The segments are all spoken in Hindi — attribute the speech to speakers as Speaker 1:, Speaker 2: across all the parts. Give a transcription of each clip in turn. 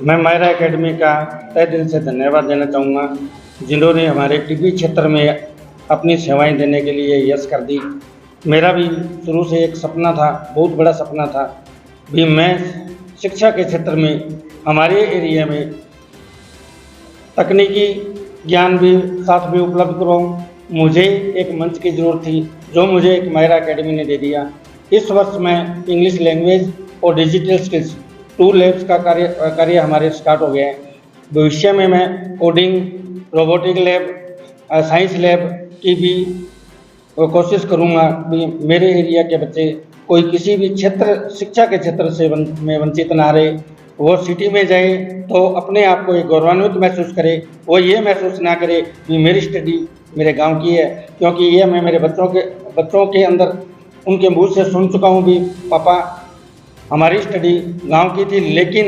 Speaker 1: मैं मायरा एकेडमी का तहे दिल से धन्यवाद देना चाहूँगा, जिन्होंने हमारे टीबी क्षेत्र में अपनी सेवाएं देने के लिए यश कर दी। मेरा भी शुरू से एक सपना था, बहुत बड़ा सपना था भी मैं शिक्षा के क्षेत्र में हमारे एरिया में तकनीकी ज्ञान भी साथ में उपलब्ध कराऊँ। मुझे एक मंच की ज़रूरत थी, जो मुझे एक मायरा एकेडमी ने दे दिया। इस वर्ष मैं इंग्लिश लैंग्वेज और डिजिटल स्किल्स 2 लैब्स का कार्य हमारे स्टार्ट हो गया है। भविष्य में मैं coding, robotic lab, science lab की भी कोशिश करूँगा भी मेरे एरिया के बच्चे कोई किसी भी क्षेत्र शिक्षा के क्षेत्र से में वंचित ना रहे। वो सिटी में जाए तो अपने आप को एक गौरवान्वित महसूस करे, वो ये महसूस ना करे कि मेरी स्टडी मेरे गांव की है, क्योंकि ये मैं मेरे बच्चों के अंदर उनके मुँह से सुन चुका हूँ भी पापा हमारी स्टडी गांव की थी, लेकिन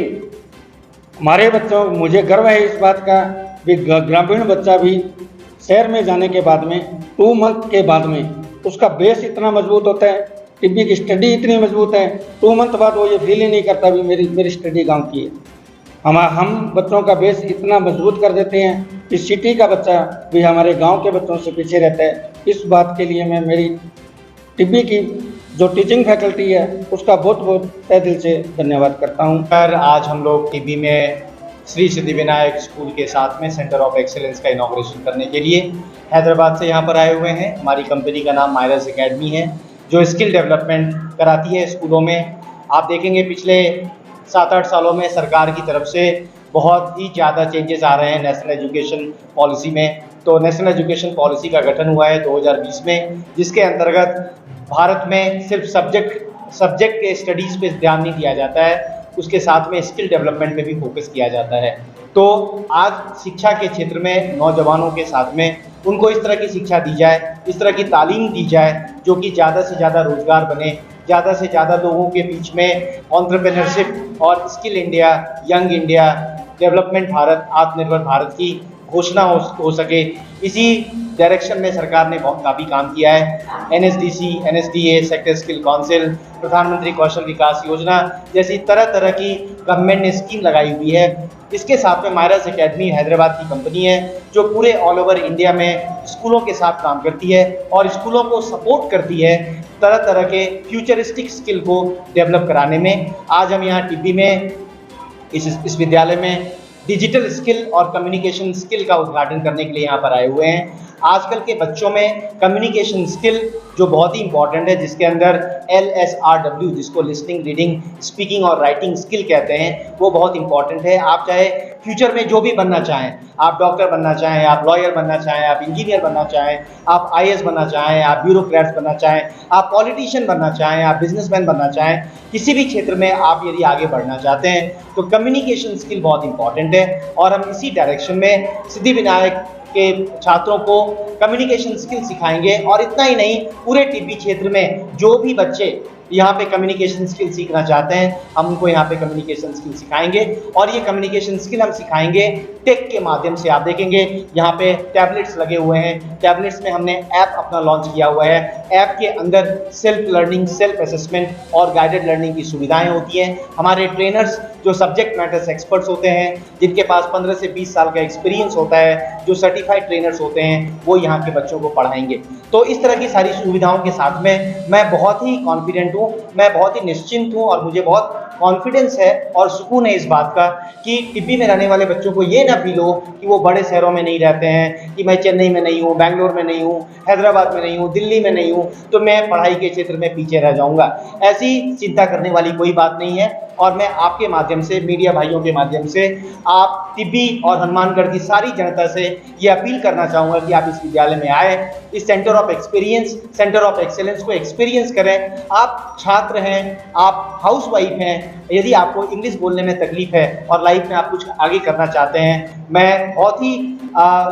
Speaker 1: हमारे बच्चों मुझे गर्व है इस बात का भी ग्रामीण बच्चा भी शहर में जाने के बाद में 2 मंथ के बाद में उसका बेस इतना मजबूत होता है, टीबी की स्टडी इतनी मजबूत है, 2 मंथ बाद वो ये फील ही नहीं करता भी मेरी स्टडी गांव की है। हम बच्चों का बेस इतना मजबूत कर देते हैं कि सिटी का बच्चा भी हमारे गांव के बच्चों से पीछे रहता है। इस बात के लिए मैं मेरी टीबी की जो टीचिंग फैकल्टी है उसका बहुत बहुत तहे दिल से धन्यवाद करता हूँ।
Speaker 2: पर आज हम लोग टीबी में श्री सिद्धिविनायक स्कूल के साथ में सेंटर ऑफ एक्सीलेंस का इनॉग्रेशन करने के लिए हैदराबाद से यहाँ पर आए हुए हैं। हमारी कंपनी का नाम मायरास एकेडमी है, जो स्किल डेवलपमेंट कराती है स्कूलों में। आप देखेंगे पिछले 7-8 सालों में सरकार की तरफ से बहुत ही ज़्यादा चेंजेस आ रहे हैं नेशनल एजुकेशन पॉलिसी में। तो नेशनल एजुकेशन पॉलिसी का गठन हुआ है 2020 में, जिसके अंतर्गत भारत में सिर्फ सब्जेक्ट के स्टडीज़ पे ध्यान नहीं दिया जाता है, उसके साथ में स्किल डेवलपमेंट में भी फोकस किया जाता है। तो आज शिक्षा के क्षेत्र में नौजवानों के साथ में उनको इस तरह की शिक्षा दी जाए, इस तरह की तालीम दी जाए जो कि ज़्यादा से ज़्यादा रोजगार बने, ज़्यादा से ज़्यादा लोगों के बीच में एंटरप्रेन्योरशिप और skill India, young India, development Bharat, आत्मनिर्भर भारत की घोषणा हो सके। इसी डायरेक्शन में सरकार ने काफ़ी काम किया है। NSDC, NSDA, sector skill council, प्रधानमंत्री कौशल विकास योजना जैसी तरह तरह की गवर्नमेंट ने स्कीम लगाई हुई है। इसके साथ में मायरास एकेडमी हैदराबाद की कंपनी है, जो पूरे ऑल ओवर इंडिया में स्कूलों के साथ काम करती है और स्कूलों को सपोर्ट करती है तरह तरह के फ्यूचरिस्टिक स्किल को डेवलप कराने में। आज हम यहाँ टीबी में इस विद्यालय में डिजिटल स्किल और कम्युनिकेशन स्किल का उद्घाटन करने के लिए यहाँ पर आए हुए हैं। आजकल के बच्चों में कम्युनिकेशन स्किल जो बहुत ही इंपॉर्टेंट है, जिसके अंदर LSRW, जिसको लिसनिंग, रीडिंग, स्पीकिंग और राइटिंग स्किल कहते हैं, वो बहुत इंपॉर्टेंट है। आप चाहे फ्यूचर में जो भी बनना चाहें, आप डॉक्टर बनना चाहें, आप लॉयर बनना चाहें, आप इंजीनियर बनना चाहें, आप IAS बनना चाहें, आप ब्यूरोक्रेट्स बनना चाहें, आप पॉलिटिशियन बनना चाहें, आप बिजनेसमैन बनना चाहें, किसी भी क्षेत्र में आप यदि आगे बढ़ना चाहते हैं तो कम्युनिकेशन स्किल बहुत इंपॉर्टेंट है। और हम इसी डायरेक्शन में सिद्धिविनायक के छात्रों को कम्युनिकेशन स्किल सिखाएंगे। और इतना ही नहीं, पूरे टीबी क्षेत्र में जो भी बच्चे यहाँ पे कम्युनिकेशन स्किल सीखना चाहते हैं, हम उनको यहाँ पे कम्युनिकेशन स्किल सिखाएंगे। और ये कम्युनिकेशन स्किल हम सिखाएंगे टेक के माध्यम से। आप देखेंगे यहाँ पे टैबलेट्स लगे हुए हैं, टैबलेट्स में हमने ऐप अपना लॉन्च किया हुआ है। ऐप के अंदर सेल्फ लर्निंग, सेल्फ असेसमेंट और गाइडेड लर्निंग की सुविधाएं होती हैं। हमारे ट्रेनर्स जो सब्जेक्ट मैटर्स एक्सपर्ट्स होते हैं, जिनके पास 15 से 20 साल का एक्सपीरियंस होता है, जो सर्टिफाइड ट्रेनर्स होते हैं, वो यहाँ के बच्चों को पढ़ाएंगे। तो इस तरह की सारी सुविधाओं के साथ में मैं बहुत ही कॉन्फिडेंट हूँ, मैं बहुत ही निश्चिंत हूँ और मुझे बहुत कॉन्फिडेंस है और सुकून है इस बात का कि टीबी में रहने वाले बच्चों को ये ना फील हो कि वो बड़े शहरों में नहीं रहते हैं, कि मैं चेन्नई में नहीं हूँ, बेंगलोर में नहीं हूँ, हैदराबाद में नहीं हूँ, दिल्ली में नहीं हूँ, तो मैं पढ़ाई के क्षेत्र में पीछे रह जाऊँगा। ऐसी चिंता करने वाली कोई बात नहीं है। और मैं आपके माध्यम से, मीडिया भाइयों के माध्यम से, आप टीबी और हनुमानगढ़ की सारी जनता से ये अपील करना चाहूँगा कि आप इस विद्यालय में आए, इस centre of experience, centre of excellence को एक्सपीरियंस करें। आप छात्र हैं, आप हाउसवाइफ हैं, यदि आपको इंग्लिश बोलने में तकलीफ है और लाइफ में आप कुछ आगे करना चाहते हैं, मैं बहुत ही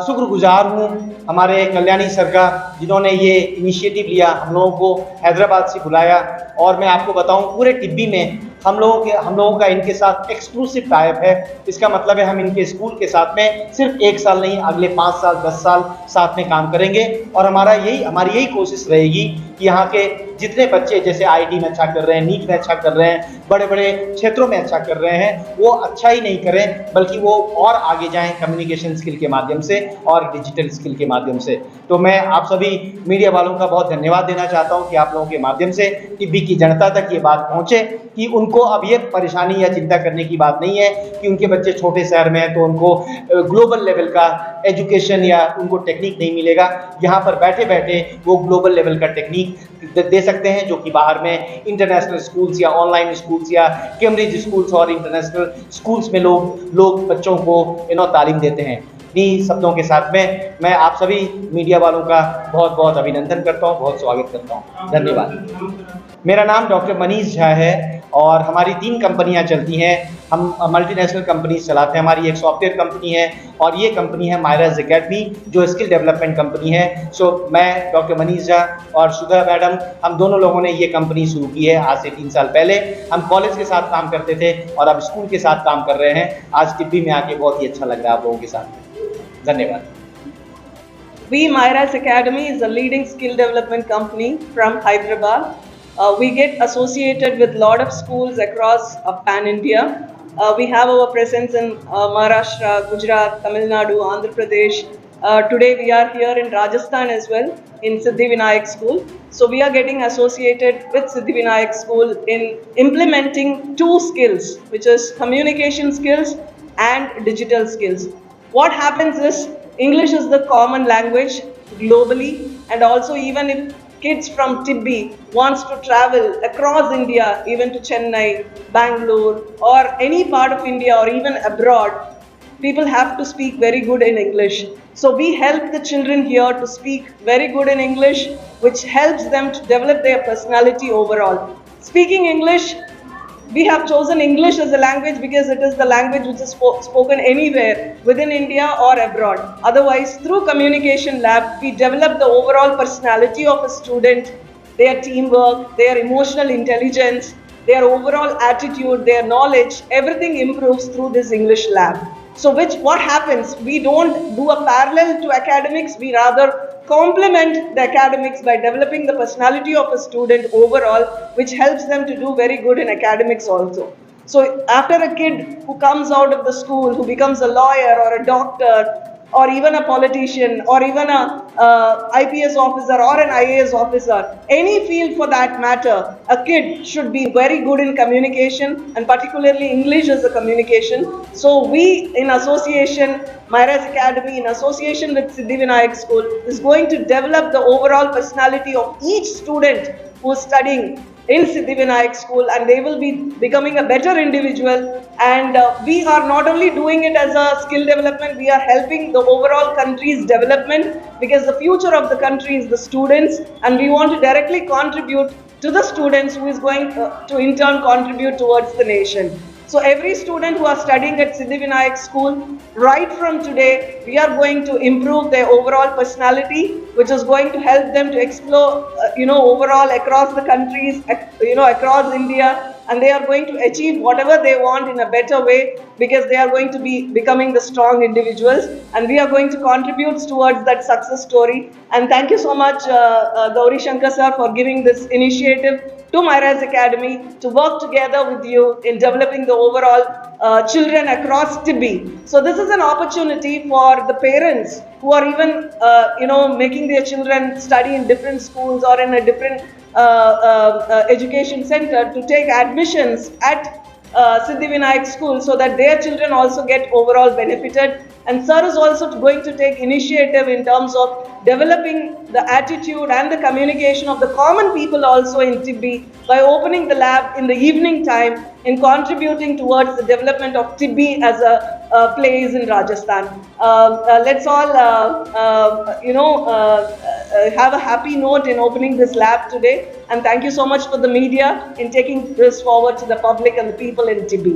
Speaker 2: शुक्रगुजार हूँ हमारे कल्याणी सर का, जिन्होंने ये इनिशिएटिव लिया, हम लोगों को हैदराबाद से बुलाया। और मैं आपको बताऊँ, पूरे टिब्बी में हम लोगों का इनके साथ एक्सक्लूसिव टाइप है। इसका मतलब है हम इनके स्कूल के साथ में सिर्फ 1 साल नहीं, अगले 5 साल 10 साल साथ में काम करेंगे। और हमारी यही कोशिश रहेगी कि यहाँ के जितने बच्चे जैसे आईटी में अच्छा कर रहे हैं, नीट में अच्छा कर रहे हैं, बड़े बड़े क्षेत्रों में अच्छा कर रहे हैं, वो अच्छा ही नहीं करें बल्कि वो और आगे जाएं कम्युनिकेशन स्किल के माध्यम से और डिजिटल स्किल के माध्यम से। तो मैं आप सभी मीडिया वालों का बहुत धन्यवाद देना चाहता हूँ कि आप लोगों के माध्यम से टिब्बी की जनता तक ये बात पहुँचे कि उनको अब ये परेशानी या चिंता करने की बात नहीं है कि उनके बच्चे छोटे शहर में हैं तो उनको ग्लोबल लेवल का एजुकेशन या उनको टेक्निक नहीं मिलेगा। यहाँ पर बैठे बैठे वो ग्लोबल लेवल का टेक्निक दे सकते हैं जो कि बाहर में इंटरनेशनल स्कूल्स या ऑनलाइन स्कूल्स या कैम्ब्रिज स्कूल्स और इंटरनेशनल स्कूल्स में लोग बच्चों को तालीम देते हैं। इन्हीं शब्दों के साथ में मैं आप सभी मीडिया वालों का बहुत बहुत अभिनंदन करता हूँ, बहुत स्वागत करता हूँ। धन्यवाद। मेरा नाम डॉक्टर मनीष झा है और हमारी 3 कंपनियां चलती हैं। हम मल्टीनेशनल कंपनीज चलाते हैं। हमारी एक सॉफ्टवेयर कंपनी है और ये कंपनी है मायराज एकेडमी जो स्किल डेवलपमेंट कंपनी है। मैं डॉक्टर मनीष झा और सुधा मैडम, हम दोनों लोगों ने ये कंपनी शुरू की है आज से 3 साल पहले। हम कॉलेज के साथ काम करते थे और अब स्कूल के साथ काम कर रहे हैं। आज टिब्बी में आके बहुत ही अच्छा लग रहा है आप लोगों के साथ। धन्यवाद।
Speaker 3: We Myras Academy is a leading skill development company from Hyderabad. We get associated with a lot of schools across Pan India. We have our presence in Maharashtra, Gujarat, Tamil Nadu, Andhra Pradesh. Today we are here in Rajasthan as well in Siddhivinayak School. So we are getting associated with Siddhivinayak School in implementing 2 skills, which is communication skills and digital skills. What happens is English is the common language globally, and also even if kids from Tibbi wants to travel across India, even to Chennai, Bangalore or any part of India or even abroad, people have to speak very good in English. So we help the children here to speak very good in English, which helps them to develop their personality overall. Speaking English, we have chosen English as a language because it is the language which is spoken anywhere within India or abroad. Otherwise, through Communication Lab, we develop the overall personality of a student, their teamwork, their emotional intelligence, their overall attitude, their knowledge, everything improves through this English lab. So what happens? We don't do a parallel to academics, we rather complement the academics by developing the personality of a student overall, which helps them to do very good in academics also. So after a kid who comes out of the school, who becomes a lawyer or a doctor, or even a politician, or even a IPS officer or an IAS officer, any field for that matter, a kid should be very good in communication, and particularly English as a communication. So we, in association, Myras Academy, in association with Siddhivinayak School, is going to develop the overall personality of each student who is studying in Siddhivinayak School, and they will be becoming a better individual. And we are not only doing it as a skill development, we are helping the overall country's development, because the future of the country is the students, and we want to directly contribute to the students who is going to in turn contribute towards the nation. So every student who are studying at Siddhivinayak School, right from today, we are going to improve their overall personality, which is going to help them to explore, overall across the countries, across India, and they are going to achieve whatever they want in a better way, because they are going to be becoming the strong individuals, and we are going to contribute towards that success story. And thank you so much, Gauri Shankar sir, for giving this initiative to Myras Academy to work together with you in developing the overall children across Tibbi. So this is an opportunity for the parents who are even, making their children study in different schools or in a different education center to take admissions at Siddhivinayak School, so that their children also get overall benefited. And sir is also going to take initiative in terms of developing the attitude and the communication of the common people also in Tibbi by opening the lab in the evening time, in contributing towards the development of Tibbi as a place in Rajasthan. Let's all, have a happy note in opening this lab today. And thank you so much for the media in taking this forward to the public and the people in Tibbi.